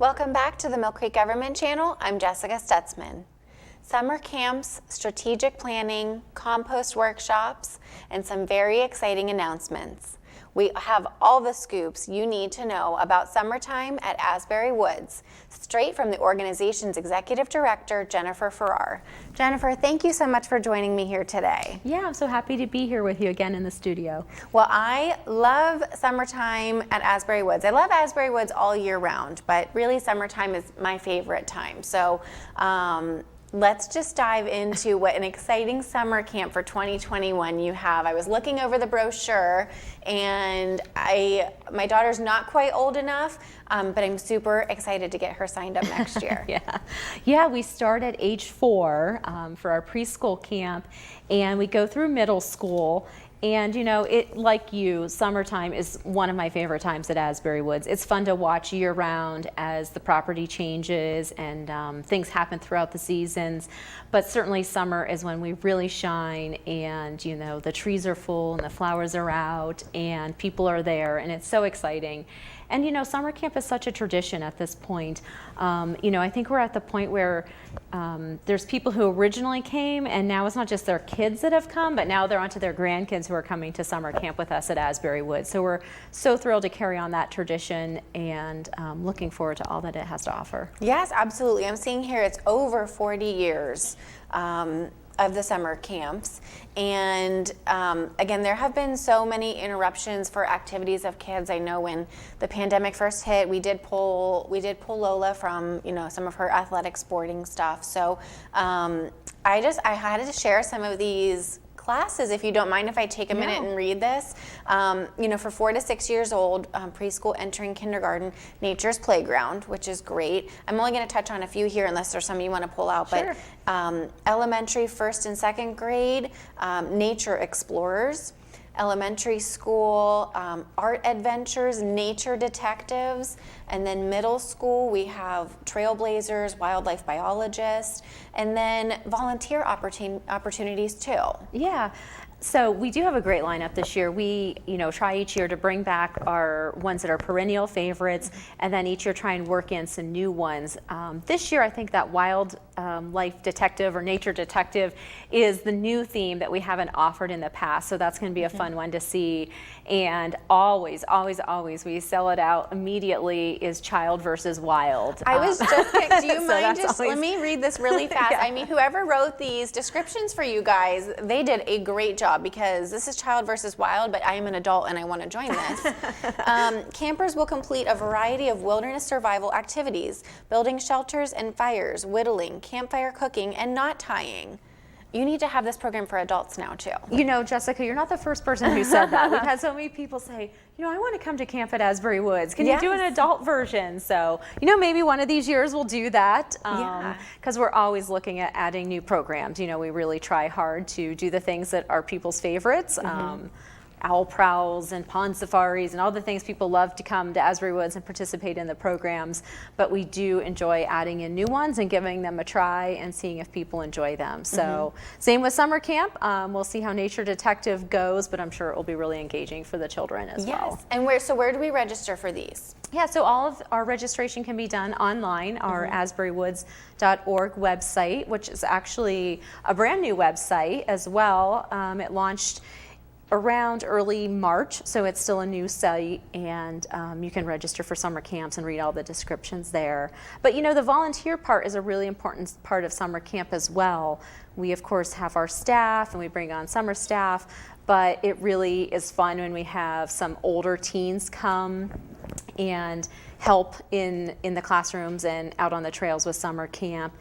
Welcome back to the Mill Creek Government Channel. I'm Jessica Stutzman. Summer camps, strategic planning, compost workshops, and some very exciting announcements. We have all the scoops you need to know about summertime at Asbury Woods, straight from the organization's executive director, Jennifer Farrar. Jennifer, thank you so much for joining me here today. Yeah, I'm so happy to be here with you again in the studio. Well, I love summertime at Asbury Woods. I love Asbury Woods all year round, but really summertime is my favorite time. So let's just dive into what an exciting summer camp for 2021 you have. I was looking over the brochure, and my daughter's not quite old enough, but I'm super excited to get her signed up next year. Yeah, we start at age 4 for our preschool camp, and we go through middle school. And you know, like you, summertime is one of my favorite times at Asbury Woods. It's fun to watch year round as the property changes and things happen throughout the seasons. But certainly summer is when we really shine, and you know, the trees are full and the flowers are out and people are there, and it's so exciting. And you know, summer camp is such a tradition at this point. You know, I think we're at the point where there's people who originally came, and now it's not just their kids that have come, but now they're onto their grandkids who are coming to summer camp with us at Asbury Woods. So we're so thrilled to carry on that tradition, and looking forward to all that it has to offer. Yes, absolutely. I'm seeing here it's over 40 years of the summer camps. And again, there have been so many interruptions for activities of kids. I know when the pandemic first hit, we did pull Lola from, you know, some of her athletic sporting stuff. So I had to share some of these classes, if you don't mind if I take a minute and read this. You know, for 4 to 6 years old, preschool entering kindergarten, Nature's Playground, which is great. I'm only going to touch on a few here unless there's some you want to pull out. Sure. But elementary, 1st and 2nd grade, Nature Explorers. Elementary school, art adventures, nature detectives, and then middle school we have trailblazers, wildlife biologists, and then volunteer opportunities too. Yeah. So we do have a great lineup this year. We, you know, try each year to bring back our ones that are perennial favorites, and then each year try and work in some new ones. This year, I think that wild life detective or nature detective is the new theme that we haven't offered in the past. So that's going to be a fun one to see. And always, we sell it out immediately is child versus wild. I was just, do you mind always, let me read this really fast. Yeah. I mean, whoever wrote these descriptions for you guys, they did a great job, because this is child versus wild, but I am an adult and I want to join this. Campers will complete a variety of wilderness survival activities, building shelters and fires, whittling, campfire cooking, and knot tying. You need to have this program for adults now too. You know, Jessica, you're not the first person who said that. We've had so many people say, you know, I want to come to camp at Asbury Woods. Can you do an adult version? So, you know, maybe one of these years we'll do that, because we're always looking at adding new programs. You know, we really try hard to do the things that are people's favorites. Owl prowls and pond safaris and all the things people love to come to Asbury Woods and participate in the programs, but we do enjoy adding in new ones and giving them a try and seeing if people enjoy them. So same with summer camp. We'll see how Nature Detective goes, but I'm sure it will be really engaging for the children as well. And where do we register for these? Yeah, so all of our registration can be done online, our asburywoods.org website, which is actually a brand new website as well. It launched around early March, so it's still a new site, and you can register for summer camps and read all the descriptions there. But you know, the volunteer part is a really important part of summer camp as well. We of course have our staff and we bring on summer staff, but it really is fun when we have some older teens come and help in the classrooms and out on the trails with summer camp.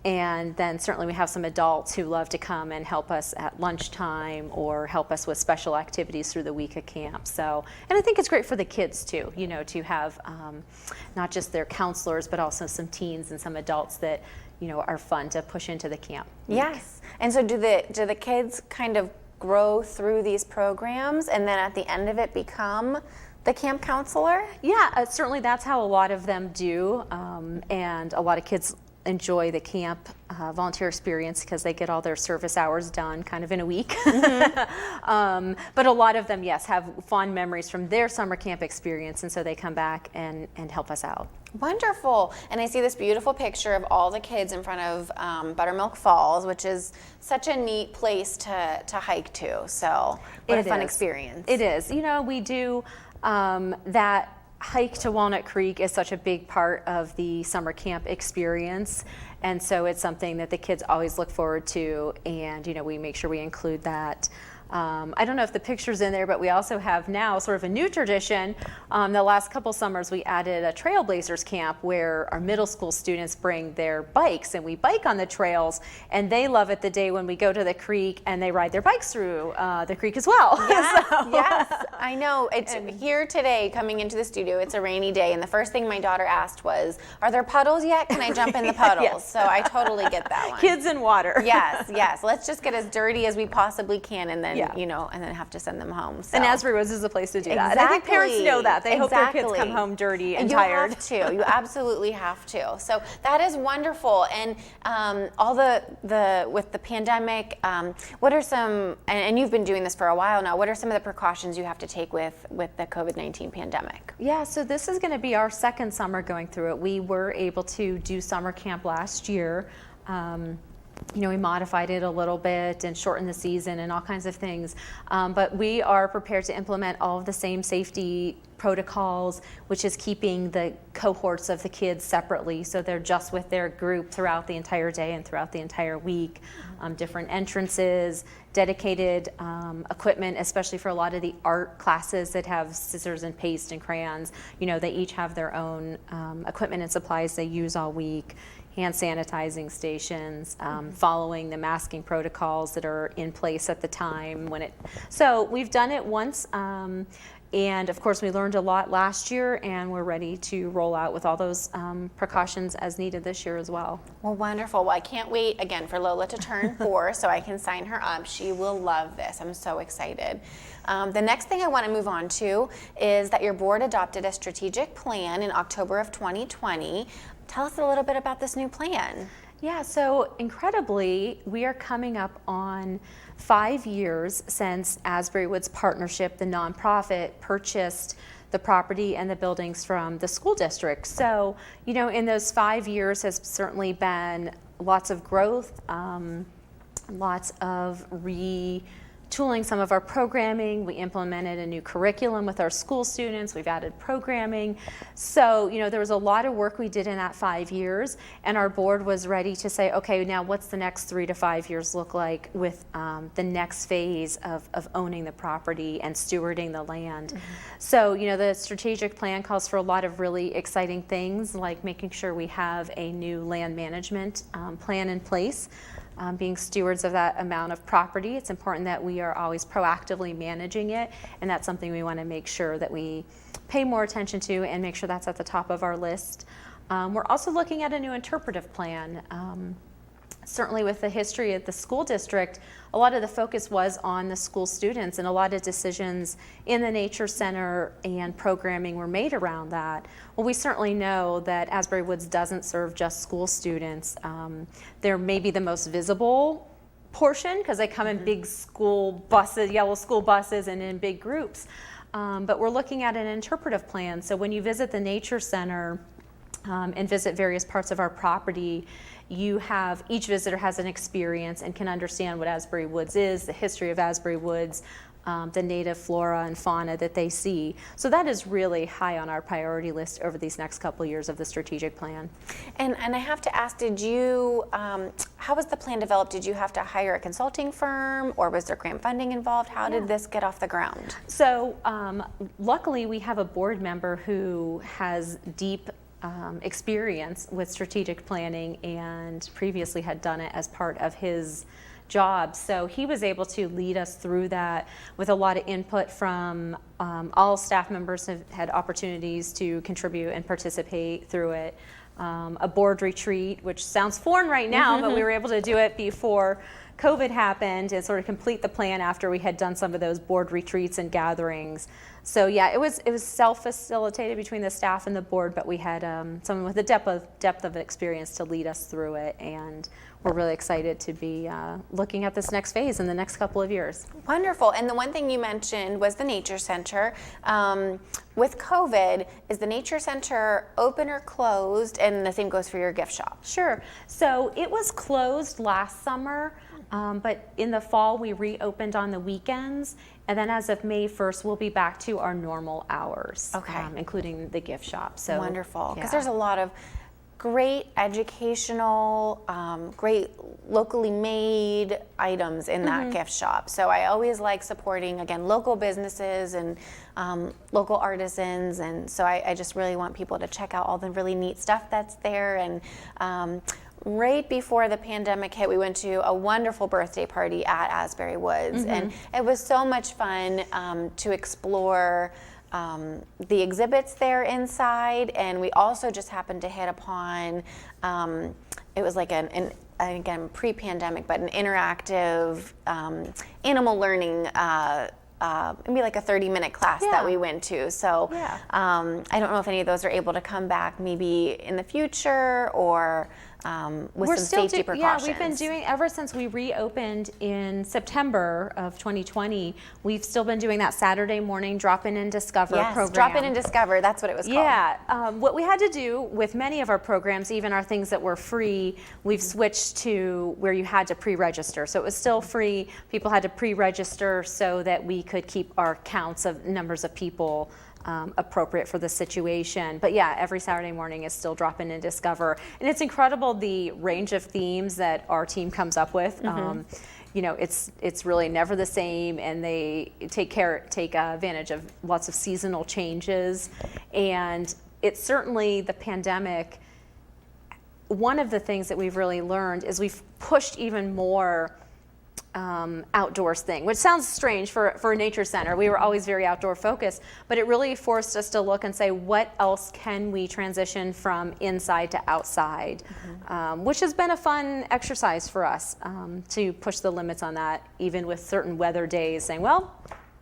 And then certainly we have some adults who love to come and help us at lunchtime or help us with special activities through the week of camp. So, and I think it's great for the kids too, you know, to have not just their counselors, but also some teens and some adults that, you know, are fun to push into the camp week. Yes. And so do the kids kind of grow through these programs and then at the end of it become the camp counselor? Yeah, certainly that's how a lot of them do. And a lot of kids enjoy the camp volunteer experience because they get all their service hours done kind of in a week. But a lot of them, yes, have fond memories from their summer camp experience, and so they come back and help us out. Wonderful. And I see this beautiful picture of all the kids in front of Buttermilk Falls, which is such a neat place to hike to. So what a fun experience. It is. You know, we do that hike to Walnut Creek is such a big part of the summer camp experience. And so it's something that the kids always look forward to. And, you know, we make sure we include that. I don't know if the picture's in there, but we also have now sort of a new tradition. The last couple summers we added a Trailblazers camp where our middle school students bring their bikes and we bike on the trails, and they love it the day when we go to the creek and they ride their bikes through the creek as well. Yes, yes, I know. It's here today coming into the studio. It's a rainy day, and the first thing my daughter asked was, "Are there puddles yet? Can I jump in the puddles?" Yes. So I totally get that one. Kids in water. Yes, yes. Let's just get as dirty as we possibly can, and then Yeah. you know, and then have to send them home. So. And Asbury Woods is a place to do that. And I think parents know that. They hope their kids come home dirty and tired. You have to. You absolutely have to. So that is wonderful. And all the with the pandemic, what are some? And you've been doing this for a while now. What are some of the precautions you have to take with the COVID-19 pandemic? Yeah. So this is going to be our second summer going through it. We were able to do summer camp last year. You know, we modified it a little bit and shortened the season and all kinds of things. But we are prepared to implement all of the same safety protocols, which is keeping the cohorts of the kids separately. So they're just with their group throughout the entire day and throughout the entire week. Different entrances, dedicated equipment, especially for a lot of the art classes that have scissors and paste and crayons. You know, they each have their own equipment and supplies they use all week. Hand sanitizing stations, following the masking protocols that are in place at the time when it. So we've done it once, and of course we learned a lot last year, and we're ready to roll out with all those precautions as needed this year as well. Well, wonderful. Well, I can't wait again for Lola to turn 4 so I can sign her up. She will love this. I'm so excited. The next thing I want to move on to is that your board adopted a strategic plan in October of 2020. Tell us a little bit about this new plan. Yeah, so incredibly, we are coming up on 5 years since Asbury Woods Partnership, the nonprofit, purchased the property and the buildings from the school district. So, you know, in those 5 years has certainly been lots of growth, lots of retooling some of our programming. We implemented a new curriculum with our school students. We've added programming. So, you know, there was a lot of work we did in that 5 years, and our board was ready to say, okay, now what's the next 3 to 5 years look like with the next phase of owning the property and stewarding the land. So, you know, the strategic plan calls for a lot of really exciting things, like making sure we have a new land management plan in place. Being stewards of that amount of property, it's important that we are always proactively managing it, and that's something we want to make sure that we pay more attention to and make sure that's at the top of our list. We're also looking at a new interpretive plan. Certainly with the history of the school district, a lot of the focus was on the school students, and a lot of decisions in the nature center and programming were made around that. Well, we certainly know that Asbury Woods doesn't serve just school students. They're maybe the most visible portion because they come in big school buses, yellow school buses, and in big groups. But we're looking at an interpretive plan. So when you visit the nature center and visit various parts of our property, each visitor has an experience and can understand what Asbury Woods is, the history of Asbury Woods, the native flora and fauna that they see. So that is really high on our priority list over these next couple of years of the strategic plan. And I have to ask, how was the plan developed? Did you have to hire a consulting firm, or was there grant funding involved? How did this get off the ground? So luckily we have a board member who has deep experience with strategic planning and previously had done it as part of his job. So he was able to lead us through that with a lot of input from all staff members have had opportunities to contribute and participate through it. A board retreat, which sounds foreign right now, but we were able to do it before COVID happened and sort of complete the plan after we had done some of those board retreats and gatherings. So yeah, it was self-facilitated between the staff and the board, but we had someone with a depth of experience to lead us through it, and we're really excited to be looking at this next phase in the next couple of years. Wonderful. And the one thing you mentioned was the Nature Center. With COVID, is the Nature Center open or closed? And the same goes for your gift shop. Sure. So it was closed last summer, but in the fall we reopened on the weekends. And then as of May 1st, we'll be back to our normal hours, including the gift shop. So wonderful. Because there's a lot of great educational, great locally made items in that gift shop. So I always like supporting, again, local businesses and local artisans. And so I just really want people to check out all the really neat stuff that's there. And right before the pandemic hit, we went to a wonderful birthday party at Asbury Woods. And it was so much fun to explore the exhibits there inside, and we also just happened to hit upon it was like an again pre-pandemic, but an interactive animal learning maybe like a 30-minute class that we went to. So I don't know if any of those are able to come back maybe in the future, or with some safety precautions. Yeah, we've been doing, ever since we reopened in September of 2020, we've still been doing that Saturday morning Drop In and Discover program. Drop In and Discover, that's what it was called. Yeah, what we had to do with many of our programs, even our things that were free, we've switched to where you had to pre-register. So it was still free, people had to pre-register so that we could keep our counts of numbers of people appropriate for the situation. But yeah, every Saturday morning is still Drop In and Discover. And it's incredible the range of themes that our team comes up with. You know, it's really never the same, and they take advantage of lots of seasonal changes. And it's certainly the pandemic. One of the things that we've really learned is we've pushed even more outdoors thing, which sounds strange for a nature center. We were always very outdoor focused, but it really forced us to look and say, what else can we transition from inside to outside, which has been a fun exercise for us to push the limits on that, even with certain weather days, saying, well,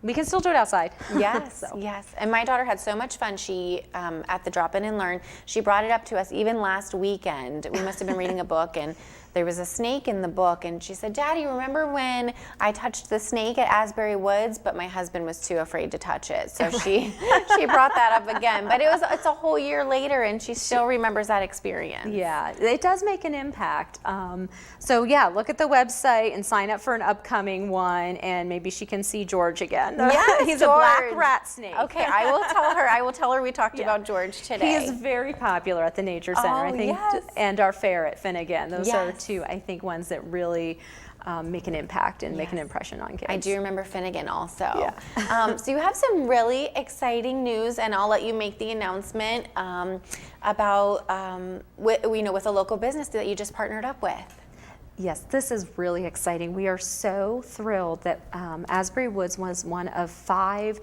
we can still do it outside. Yes, yes. And my daughter had so much fun. She, at the Drop In and Learn, she brought it up to us even last weekend. We must have been reading a book, and there was a snake in the book, and she said, Daddy, remember when I touched the snake at Asbury Woods, but my husband was too afraid to touch it. So she brought that up again. But it's a whole year later, and she still remembers that experience. Yeah, it does make an impact. So yeah, look at the website and sign up for an upcoming one, and maybe she can see George again. Yes, he's George. A black rat snake. Okay, I will tell her we talked about George today. He is very popular at the Nature Center, I think, and our fair at Finnegan. Those are two, I think, ones that really make an impact and make an impression on kids. I do remember Finnegan also. So you have some really exciting news, and I'll let you make the announcement about with a local business that you just partnered up with. Yes, this is really exciting. We are so thrilled that Asbury Woods was one of 5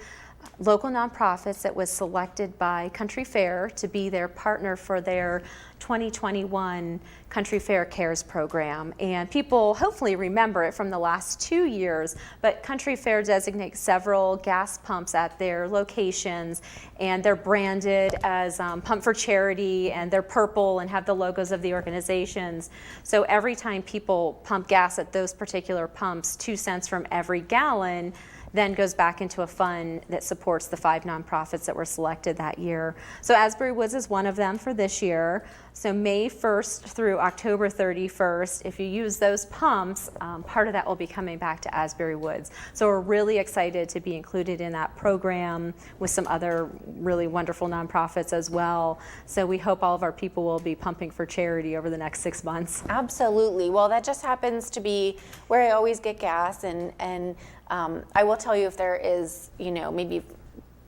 local nonprofits that was selected by Country Fair to be their partner for their 2021 Country Fair Cares program. And people hopefully remember it from the last 2 years, but Country Fair designates several gas pumps at their locations, and they're branded as Pump for Charity, and they're purple and have the logos of the organizations. So every time people pump gas at those particular pumps, 2 cents from every gallon then goes back into a fund that supports the 5 nonprofits that were selected that year. So Asbury Woods is one of them for this year. So May 1st through October 31st, if you use those pumps, part of that will be coming back to Asbury Woods. So we're really excited to be included in that program with some other really wonderful nonprofits as well. So we hope all of our people will be pumping for charity over the next 6 months. Absolutely. Well, that just happens to be where I always get gas, and I will tell you if there is, maybe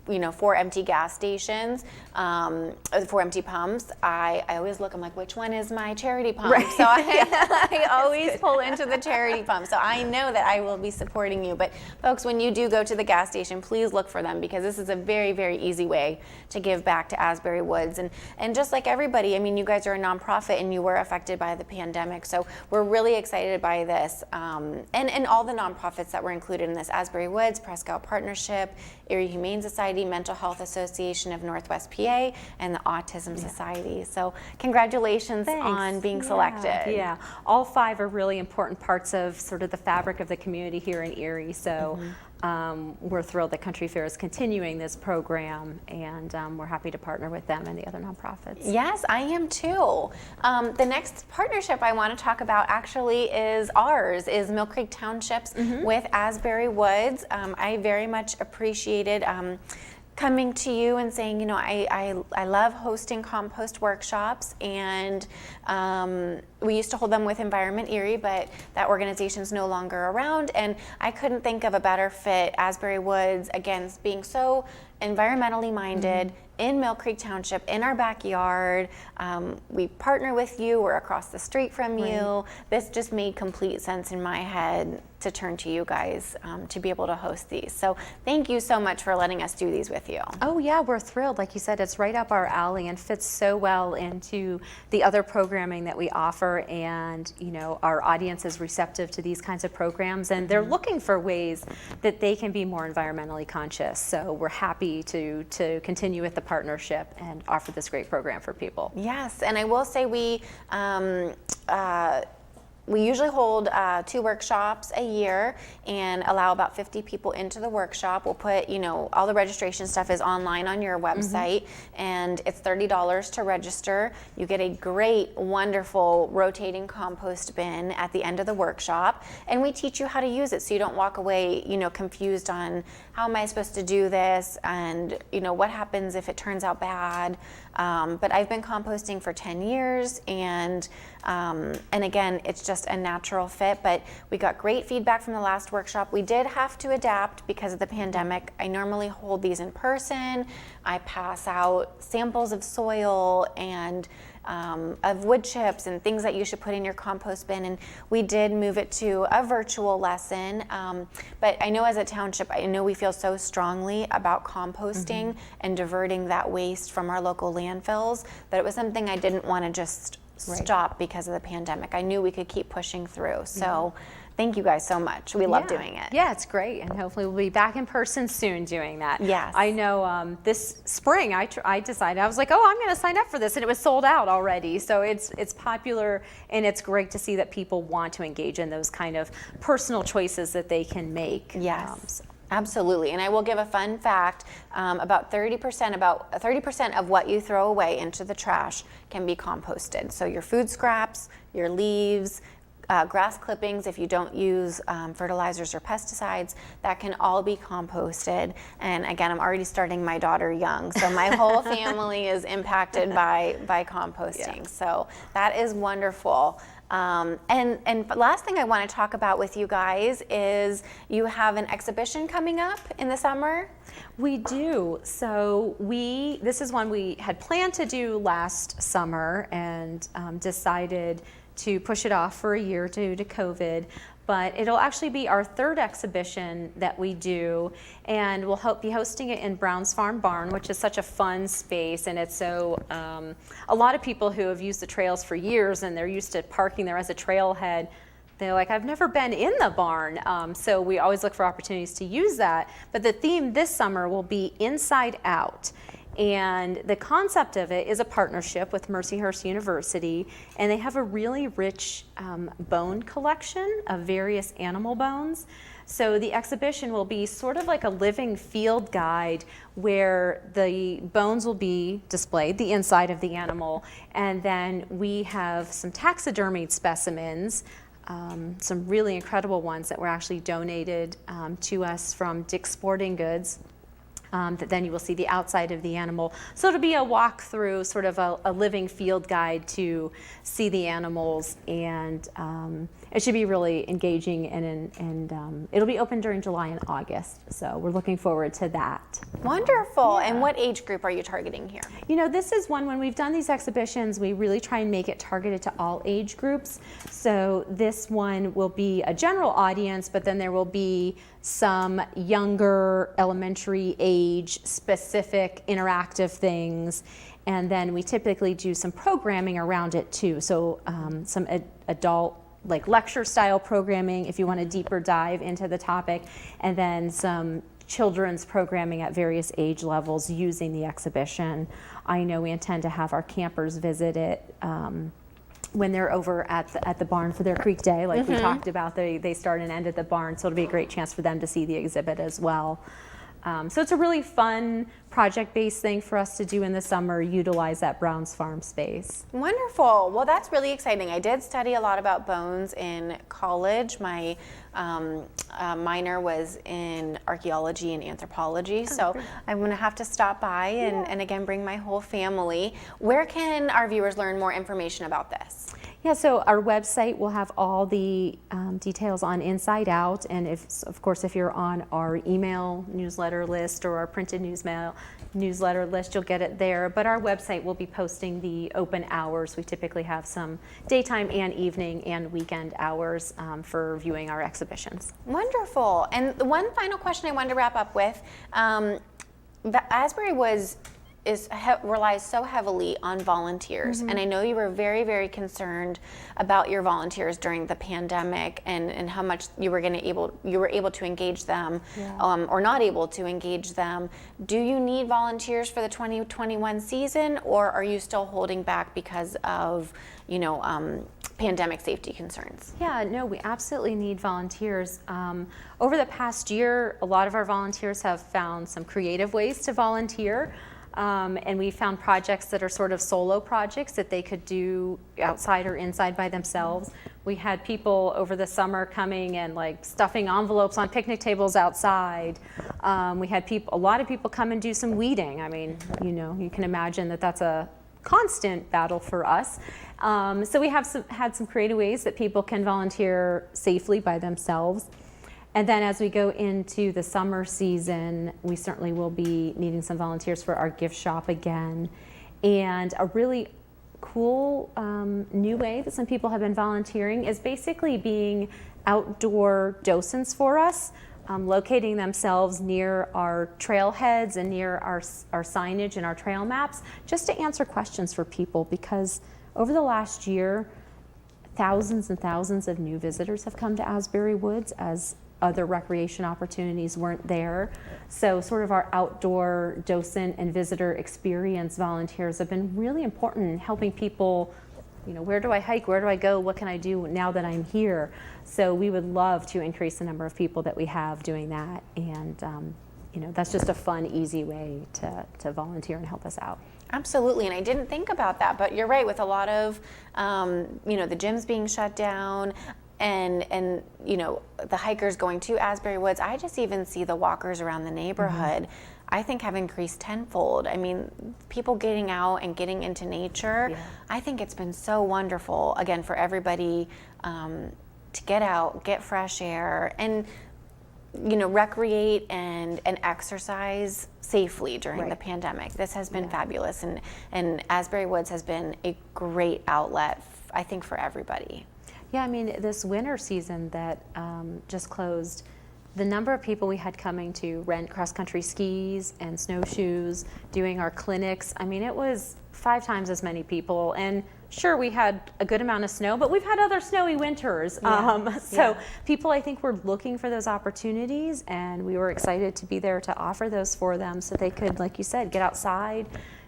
4 empty gas stations, 4 empty pumps, I always look, I'm like, which one is my charity pump? Right. So I always pull into the charity pump. So I know that I will be supporting you. But folks, when you do go to the gas station, please look for them, because this is a very, very easy way to give back to Asbury Woods. And just like everybody, I mean, you guys are a nonprofit and you were affected by the pandemic. So we're really excited by this. And all the nonprofits that were included in this: Asbury Woods, Prescott Partnership, Erie Humane Society, Mental Health Association of Northwest PA, and the Autism Society. So congratulations on being selected. Yeah, all 5 are really important parts of sort of the fabric of the community here in Erie. So we're thrilled that Country Fair is continuing this program, and we're happy to partner with them and the other nonprofits. Yes, I am too. The next partnership I want to talk about actually is ours, is Mill Creek Townships with Asbury Woods. I very much appreciated coming to you and saying, you know, I love hosting compost workshops, and we used to hold them with Environment Erie, but that organization's no longer around, and I couldn't think of a better fit. Asbury Woods, again, being so environmentally minded, in Mill Creek Township, in our backyard. We partner with you, we're across the street from you. This just made complete sense in my head to turn to you guys to be able to host these. So thank you so much for letting us do these with you. Oh yeah, we're thrilled. Like you said, it's right up our alley and fits so well into the other programming that we offer, and you know, our audience is receptive to these kinds of programs, and they're looking for ways that they can be more environmentally conscious. So we're happy to continue with the partnership and offer this great program for people. Yes, and I will say we usually hold 2 workshops a year and allow about 50 people into the workshop. We'll put, you know, all the registration stuff is online on your website, and it's $30 to register. You get a great, wonderful rotating compost bin at the end of the workshop, and we teach you how to use it so you don't walk away, you know, confused on how am I supposed to do this, and you know, what happens if it turns out bad. But I've been composting for 10 years, and again, it's just a natural fit. But we got great feedback from the last workshop. We did have to adapt because of the pandemic. I normally hold these in person. I pass out samples of soil and of wood chips and things that you should put in your compost bin, and we did move it to a virtual lesson. But I know as a township, I know we feel so strongly about composting and diverting that waste from our local landfills that it was something I didn't want to just stop because of the pandemic. I knew we could keep pushing through. So thank you guys so much. We love doing it. Yeah, it's great, and hopefully we'll be back in person soon doing that. Yes. I know this spring I decided, I was like, oh, I'm going to sign up for this, and it was sold out already. So it's popular, and it's great to see that people want to engage in those kind of personal choices that they can make. Yes. Absolutely, and I will give a fun fact. About 30% of what you throw away into the trash can be composted. So your food scraps, your leaves, grass clippings, if you don't use fertilizers or pesticides, that can all be composted. And again, I'm already starting my daughter young, so my whole family is impacted by composting. Yeah. So that is wonderful. And last thing I want to talk about with you guys is you have an exhibition coming up in the summer. We do. So this is one we had planned to do last summer and decided to push it off for a year due to COVID. But it'll actually be our 3rd exhibition that we do, and we'll be hosting it in Brown's Farm Barn, which is such a fun space, and it's so, a lot of people who have used the trails for years and they're used to parking there as a trailhead, they're like, I've never been in the barn. So we always look for opportunities to use that. But the theme this summer will be Inside Out. And the concept of it is a partnership with Mercyhurst University, and they have a really rich bone collection of various animal bones. So the exhibition will be sort of like a living field guide where the bones will be displayed, the inside of the animal, and then we have some taxidermied specimens, some really incredible ones that were actually donated to us from Dick's Sporting Goods. That then you will see the outside of the animal. So it'll be a walk through, sort of a living field guide to see the animals, and it should be really engaging, and it'll be open during July and August. So we're looking forward to that. Wonderful. And what age group are you targeting here? You know, this is one, when we've done these exhibitions, we really try and make it targeted to all age groups. So this one will be a general audience, but then there will be some younger elementary age specific interactive things. And then we typically do some programming around it too. So some adult, like lecture style programming if you want a deeper dive into the topic, and then some children's programming at various age levels using the exhibition. I know we intend to have our campers visit it when they're over at the barn for their Creek Day, like we talked about. They start and end at the barn, so it'll be a great chance for them to see the exhibit as well. So it's a really fun project-based thing for us to do in the summer, utilize that Browns Farm space. Wonderful. Well, that's really exciting. I did study a lot about bones in college. My minor was in archaeology and anthropology, so I'm going to have to stop by and again bring my whole family. Where can our viewers learn more information about this? Yeah, so our website will have all the details on Inside Out, and of course if you're on our email newsletter list or our printed newsletter list, you'll get it there. But our website will be posting the open hours. We typically have some daytime and evening and weekend hours for viewing our exhibitions. Wonderful. And the one final question I wanted to wrap up with, Asbury Woods relies so heavily on volunteers, and I know you were very, very concerned about your volunteers during the pandemic and how much you were able to engage them, or not able to engage them. Do you need volunteers for the 2021 season, or are you still holding back because of pandemic safety concerns? Yeah, no, we absolutely need volunteers. Over the past year, a lot of our volunteers have found some creative ways to volunteer. And we found projects that are sort of solo projects that they could do outside or inside by themselves. We had people over the summer coming and like stuffing envelopes on picnic tables outside. We had a lot of people come and do some weeding. I mean, you can imagine that that's a constant battle for us. So we have had some creative ways that people can volunteer safely by themselves. And then as we go into the summer season, we certainly will be needing some volunteers for our gift shop again. And a really cool new way that some people have been volunteering is basically being outdoor docents for us, locating themselves near our trailheads and near our signage and our trail maps, just to answer questions for people, because over the last year, thousands and thousands of new visitors have come to Asbury Woods as other recreation opportunities weren't there. So sort of our outdoor docent and visitor experience volunteers have been really important in helping people, where do I hike, where do I go, what can I do now that I'm here? So we would love to increase the number of people that we have doing that, and that's just a fun, easy way to volunteer and help us out. Absolutely, and I didn't think about that, but you're right, with a lot of the gyms being shut down, and the hikers going to Asbury Woods, I just even see the walkers around the neighborhood, I think have increased tenfold. I mean, people getting out and getting into nature, I think it's been so wonderful, again, for everybody to get out, get fresh air, and recreate and exercise safely during the pandemic. This has been fabulous, and Asbury Woods has been a great outlet, I think, for everybody. Yeah, I mean, this winter season that just closed, the number of people we had coming to rent cross-country skis and snowshoes, doing our clinics, I mean, it was 5 times as many people. And sure, we had a good amount of snow, but we've had other snowy winters. So people, I think, were looking for those opportunities, and we were excited to be there to offer those for them so they could, like you said, get outside,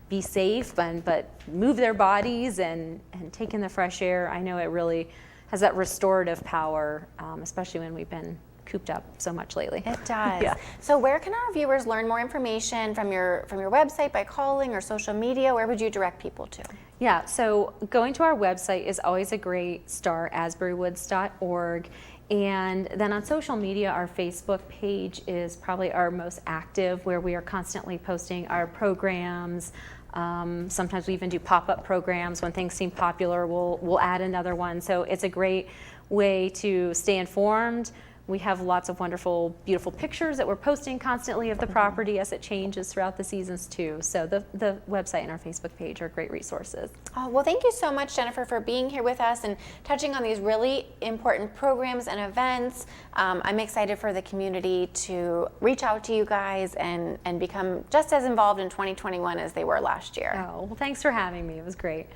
be safe, but move their bodies and take in the fresh air. I know it really has that restorative power, especially when we've been cooped up so much lately. It does. So where can our viewers learn more information from your website, by calling, or social media? Where would you direct people to? Yeah, so going to our website is always a great start, asburywoods.org. And then on social media, our Facebook page is probably our most active, where we are constantly posting our programs. Sometimes we even do pop-up programs when things seem popular. We'll add another one. So it's a great way to stay informed. We have lots of wonderful, beautiful pictures that we're posting constantly of the property as it changes throughout the seasons too. So the website and our Facebook page are great resources. Oh, well, thank you so much, Jennifer, for being here with us and touching on these really important programs and events. I'm excited for the community to reach out to you guys and become just as involved in 2021 as they were last year. Oh, well, thanks for having me. It was great.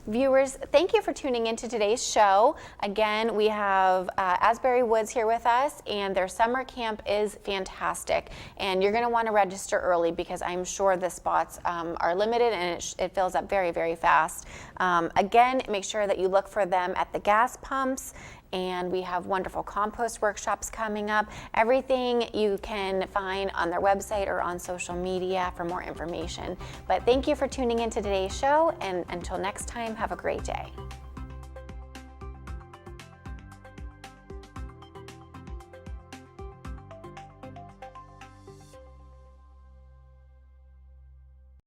Viewers, thank you for tuning into today's show. Again, we have Asbury Woods here with us, and their summer camp is fantastic. And you're going to want to register early because I'm sure the spots are limited and it fills up very, very fast. Again, make sure that you look for them at the gas pumps. And we have wonderful compost workshops coming up. Everything you can find on their website or on social media for more information. But thank you for tuning in to today's show, and until next time, have a great day.